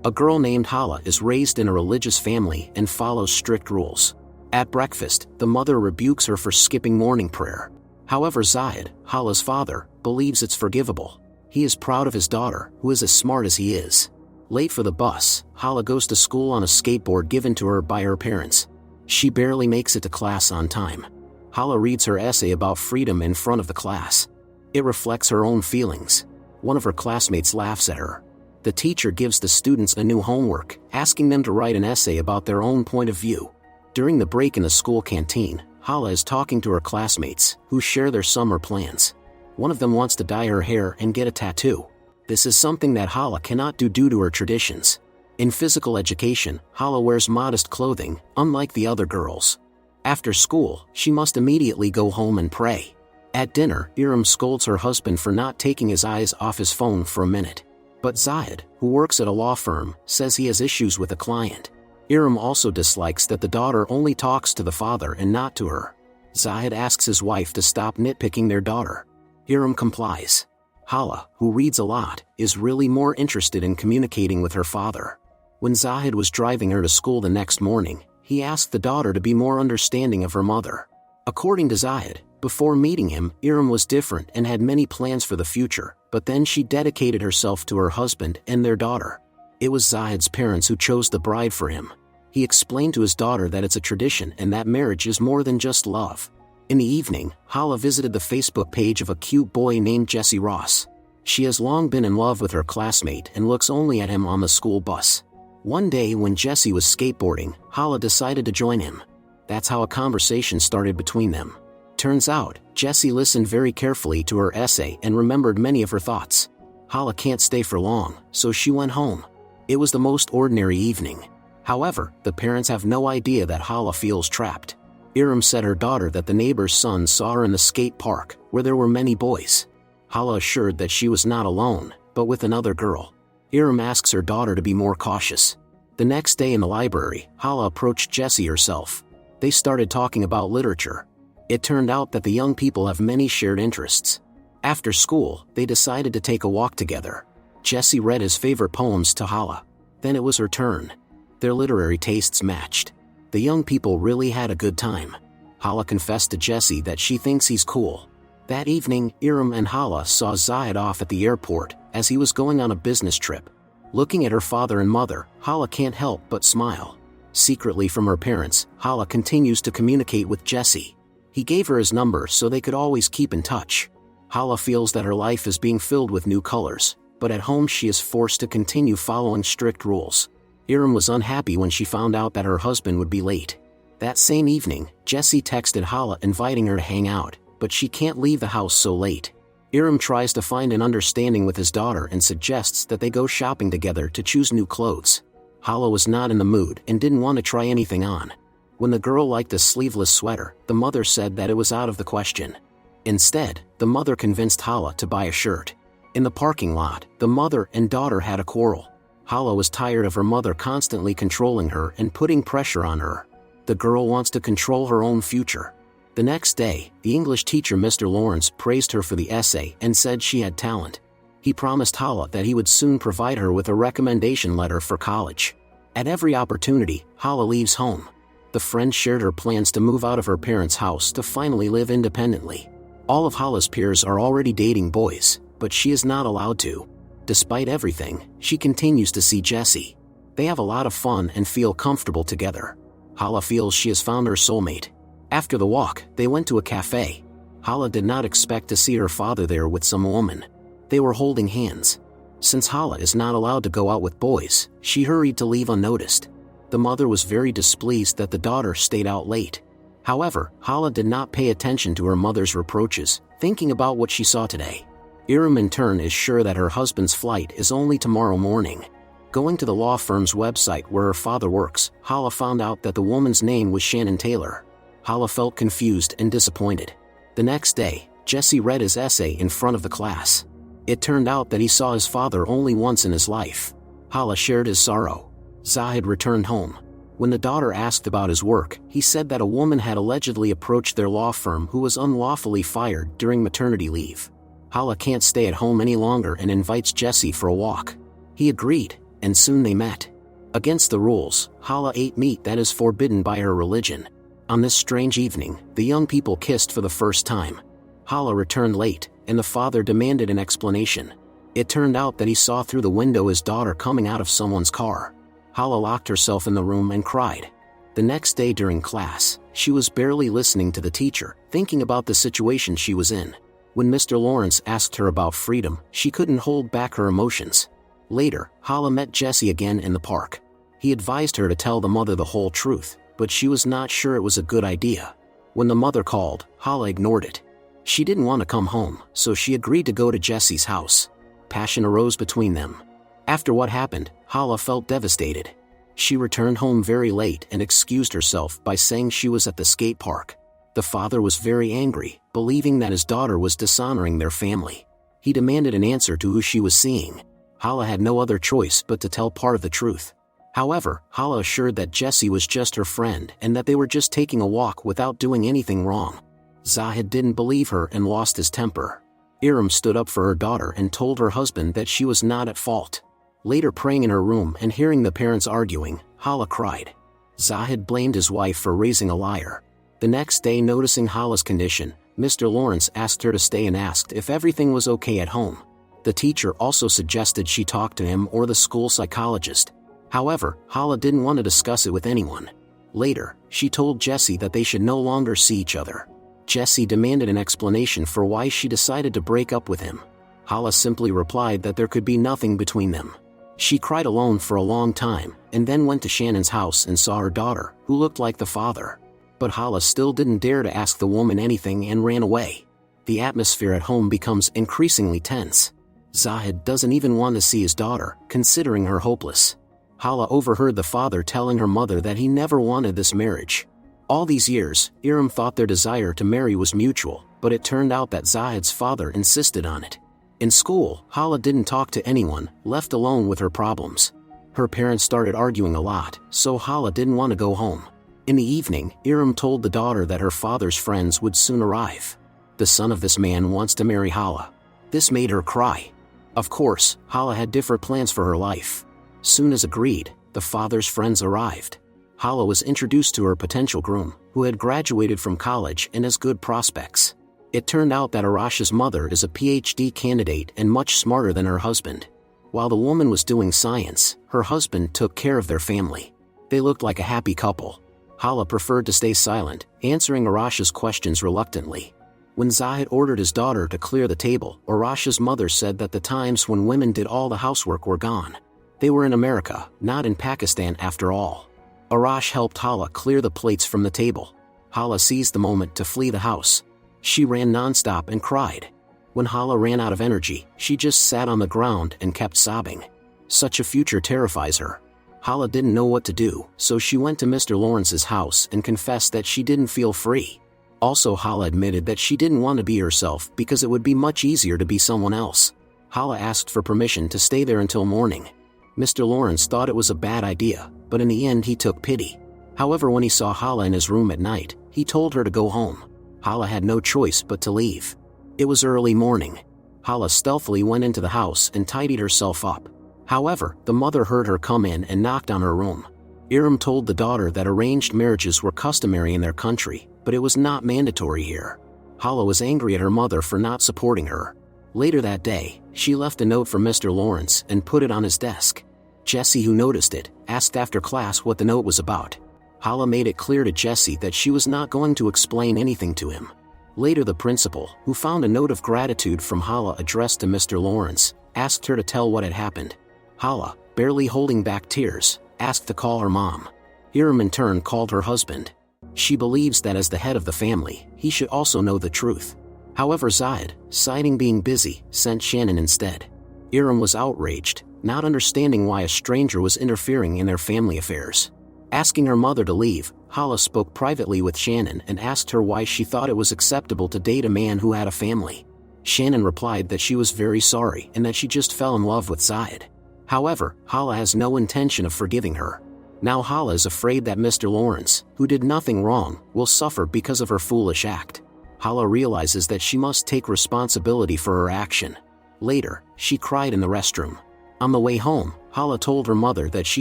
A girl named Hala is raised in a religious family and follows strict rules. At breakfast, the mother rebukes her for skipping morning prayer. However, Zahid, Hala's father, believes it's forgivable. He is proud of his daughter, who is as smart as he is. Late for the bus, Hala goes to school on a skateboard given to her by her parents. She barely makes it to class on time. Hala reads her essay about freedom in front of the class. It reflects her own feelings. One of her classmates laughs at her. The teacher gives the students a new homework, asking them to write an essay about their own point of view. During the break in the school canteen, Hala is talking to her classmates, who share their summer plans. One of them wants to dye her hair and get a tattoo. This is something that Hala cannot do due to her traditions. In physical education, Hala wears modest clothing, unlike the other girls. After school, she must immediately go home and pray. At dinner, Iram scolds her husband for not taking his eyes off his phone for a minute. But Zahid, who works at a law firm, says he has issues with a client. Iram also dislikes that the daughter only talks to the father and not to her. Zahid asks his wife to stop nitpicking their daughter. Iram complies. Hala, who reads a lot, is really more interested in communicating with her father. When Zahid was driving her to school the next morning, he asked the daughter to be more understanding of her mother. According to Zahid, before meeting him, Iram was different and had many plans for the future, but then she dedicated herself to her husband and their daughter. It was Zahid's parents who chose the bride for him. He explained to his daughter that it's a tradition and that marriage is more than just love. In the evening, Hala visited the Facebook page of a cute boy named Jesse Ross. She has long been in love with her classmate and looks only at him on the school bus. One day when Jesse was skateboarding, Hala decided to join him. That's how a conversation started between them. Turns out, Jesse listened very carefully to her essay and remembered many of her thoughts. Hala can't stay for long, so she went home. It was the most ordinary evening. However, the parents have no idea that Hala feels trapped. Iram said her daughter that the neighbor's son saw her in the skate park, where there were many boys. Hala assured that she was not alone, but with another girl. Iram asks her daughter to be more cautious. The next day in the library, Hala approached Jesse herself. They started talking about literature. It turned out that the young people have many shared interests. After school, they decided to take a walk together. Jesse read his favorite poems to Hala. Then it was her turn. Their literary tastes matched. The young people really had a good time. Hala confessed to Jesse that she thinks he's cool. That evening, Iram and Hala saw Zahid off at the airport, as he was going on a business trip. Looking at her father and mother, Hala can't help but smile. Secretly from her parents, Hala continues to communicate with Jesse. He gave her his number so they could always keep in touch. Hala feels that her life is being filled with new colors, but at home she is forced to continue following strict rules. Iram was unhappy when she found out that her husband would be late. That same evening, Jesse texted Hala inviting her to hang out, but she can't leave the house so late. Iram tries to find an understanding with his daughter and suggests that they go shopping together to choose new clothes. Hala was not in the mood and didn't want to try anything on. When the girl liked a sleeveless sweater, the mother said that it was out of the question. Instead, the mother convinced Hala to buy a shirt. In the parking lot, the mother and daughter had a quarrel. Hala was tired of her mother constantly controlling her and putting pressure on her. The girl wants to control her own future. The next day, the English teacher Mr. Lawrence praised her for the essay and said she had talent. He promised Hala that he would soon provide her with a recommendation letter for college. At every opportunity, Hala leaves home. The friend shared her plans to move out of her parents' house to finally live independently. All of Hala's peers are already dating boys, but she is not allowed to. Despite everything, she continues to see Jesse. They have a lot of fun and feel comfortable together. Hala feels she has found her soulmate. After the walk, they went to a cafe. Hala did not expect to see her father there with some woman. They were holding hands. Since Hala is not allowed to go out with boys, she hurried to leave unnoticed. The mother was very displeased that the daughter stayed out late. However, Hala did not pay attention to her mother's reproaches, thinking about what she saw today. Iram in turn is sure that her husband's flight is only tomorrow morning. Going to the law firm's website where her father works, Hala found out that the woman's name was Shannon Taylor. Hala felt confused and disappointed. The next day, Jesse read his essay in front of the class. It turned out that he saw his father only once in his life. Hala shared his sorrow. Zahid returned home. When the daughter asked about his work, he said that a woman had allegedly approached their law firm who was unlawfully fired during maternity leave. Hala can't stay at home any longer and invites Jesse for a walk. He agreed, and soon they met. Against the rules, Hala ate meat that is forbidden by her religion. On this strange evening, the young people kissed for the first time. Hala returned late, and the father demanded an explanation. It turned out that he saw through the window his daughter coming out of someone's car. Hala locked herself in the room and cried. The next day during class, she was barely listening to the teacher, thinking about the situation she was in. When Mr. Lawrence asked her about freedom, she couldn't hold back her emotions. Later, Hala met Jesse again in the park. He advised her to tell the mother the whole truth, but she was not sure it was a good idea. When the mother called, Hala ignored it. She didn't want to come home, so she agreed to go to Jesse's house. Passion arose between them. After what happened, Hala felt devastated. She returned home very late and excused herself by saying she was at the skate park. The father was very angry, believing that his daughter was dishonoring their family. He demanded an answer to who she was seeing. Hala had no other choice but to tell part of the truth. However, Hala assured that Jesse was just her friend and that they were just taking a walk without doing anything wrong. Zahid didn't believe her and lost his temper. Iram stood up for her daughter and told her husband that she was not at fault. Later, praying in her room and hearing the parents arguing, Hala cried. Zahid blamed his wife for raising a liar. The next day, noticing Hala's condition, Mr. Lawrence asked her to stay and asked if everything was okay at home. The teacher also suggested she talk to him or the school psychologist. However, Hala didn't want to discuss it with anyone. Later, she told Jesse that they should no longer see each other. Jesse demanded an explanation for why she decided to break up with him. Hala simply replied that there could be nothing between them. She cried alone for a long time, and then went to Shannon's house and saw her daughter, who looked like the father. But Hala still didn't dare to ask the woman anything and ran away. The atmosphere at home becomes increasingly tense. Zahid doesn't even want to see his daughter, considering her hopeless. Hala overheard the father telling her mother that he never wanted this marriage. All these years, Iram thought their desire to marry was mutual, but it turned out that Zahid's father insisted on it. In school, Hala didn't talk to anyone, left alone with her problems. Her parents started arguing a lot, so Hala didn't want to go home. In the evening, Iram told the daughter that her father's friends would soon arrive. The son of this man wants to marry Hala. This made her cry. Of course, Hala had different plans for her life. Soon as agreed, the father's friends arrived. Hala was introduced to her potential groom, who had graduated from college and has good prospects. It turned out that Arash's mother is a PhD candidate and much smarter than her husband. While the woman was doing science, her husband took care of their family. They looked like a happy couple. Hala preferred to stay silent, answering Arash's questions reluctantly. When Zahid ordered his daughter to clear the table, Arash's mother said that the times when women did all the housework were gone. They were in America, not in Pakistan after all. Arash helped Hala clear the plates from the table. Hala seized the moment to flee the house. She ran nonstop and cried. When Hala ran out of energy, she just sat on the ground and kept sobbing. Such a future terrifies her. Hala didn't know what to do, so she went to Mr. Lawrence's house and confessed that she didn't feel free. Also, Hala admitted that she didn't want to be herself because it would be much easier to be someone else. Hala asked for permission to stay there until morning. Mr. Lawrence thought it was a bad idea, but in the end he took pity. However, when he saw Hala in his room at night, he told her to go home. Hala had no choice but to leave. It was early morning. Hala stealthily went into the house and tidied herself up. However, the mother heard her come in and knocked on her room. Iram told the daughter that arranged marriages were customary in their country, but it was not mandatory here. Hala was angry at her mother for not supporting her. Later that day, she left a note for Mr. Lawrence and put it on his desk. Jesse, who noticed it, asked after class what the note was about. Hala made it clear to Jesse that she was not going to explain anything to him. Later, the principal, who found a note of gratitude from Hala addressed to Mr. Lawrence, asked her to tell what had happened. Hala, barely holding back tears, asked to call her mom. Iram in turn called her husband. She believes that as the head of the family, he should also know the truth. However, Zahid, citing being busy, sent Shannon instead. Iram was outraged, not understanding why a stranger was interfering in their family affairs. Asking her mother to leave, Hala spoke privately with Shannon and asked her why she thought it was acceptable to date a man who had a family. Shannon replied that she was very sorry and that she just fell in love with Zahid. However, Hala has no intention of forgiving her. Now Hala is afraid that Mr. Lawrence, who did nothing wrong, will suffer because of her foolish act. Hala realizes that she must take responsibility for her action. Later, she cried in the restroom. On the way home, Hala told her mother that she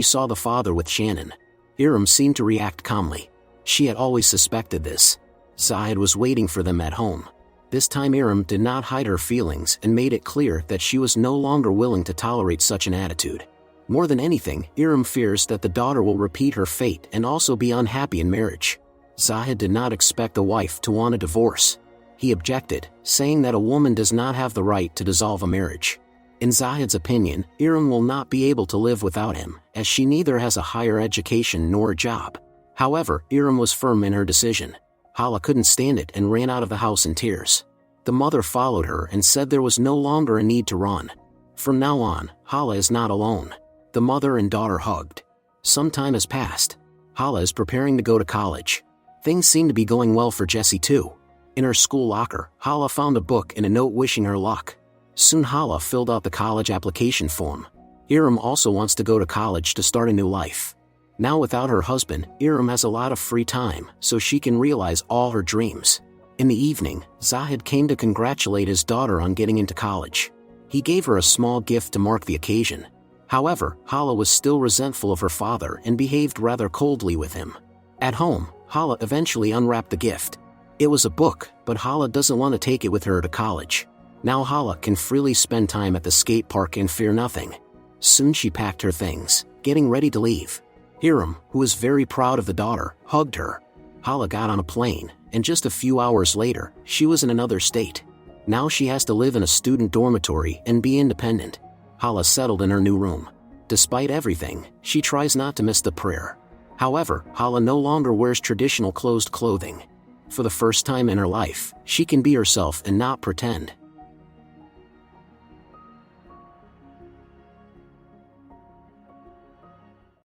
saw the father with Shannon. Iram seemed to react calmly. She had always suspected this. Zahid was waiting for them at home. This time Iram did not hide her feelings and made it clear that she was no longer willing to tolerate such an attitude. More than anything, Iram fears that the daughter will repeat her fate and also be unhappy in marriage. Zahid did not expect the wife to want a divorce. He objected, saying that a woman does not have the right to dissolve a marriage. In Zahid's opinion, Iram will not be able to live without him, as she neither has a higher education nor a job. However, Iram was firm in her decision. Hala couldn't stand it and ran out of the house in tears. The mother followed her and said there was no longer a need to run. From now on, Hala is not alone. The mother and daughter hugged. Some time has passed. Hala is preparing to go to college. Things seem to be going well for Jessie too. In her school locker, Hala found a book and a note wishing her luck. Soon Hala filled out the college application form. Iram also wants to go to college to start a new life. Now without her husband, Iram has a lot of free time, so she can realize all her dreams. In the evening, Zahid came to congratulate his daughter on getting into college. He gave her a small gift to mark the occasion. However, Hala was still resentful of her father and behaved rather coldly with him. At home, Hala eventually unwrapped the gift. It was a book, but Hala doesn't want to take it with her to college. Now Hala can freely spend time at the skate park and fear nothing. Soon she packed her things, getting ready to leave. Iram, who was very proud of the daughter, hugged her. Hala got on a plane, and just a few hours later, she was in another state. Now she has to live in a student dormitory and be independent. Hala settled in her new room. Despite everything, she tries not to miss the prayer. However, Hala no longer wears traditional closed clothing. For the first time in her life, she can be herself and not pretend.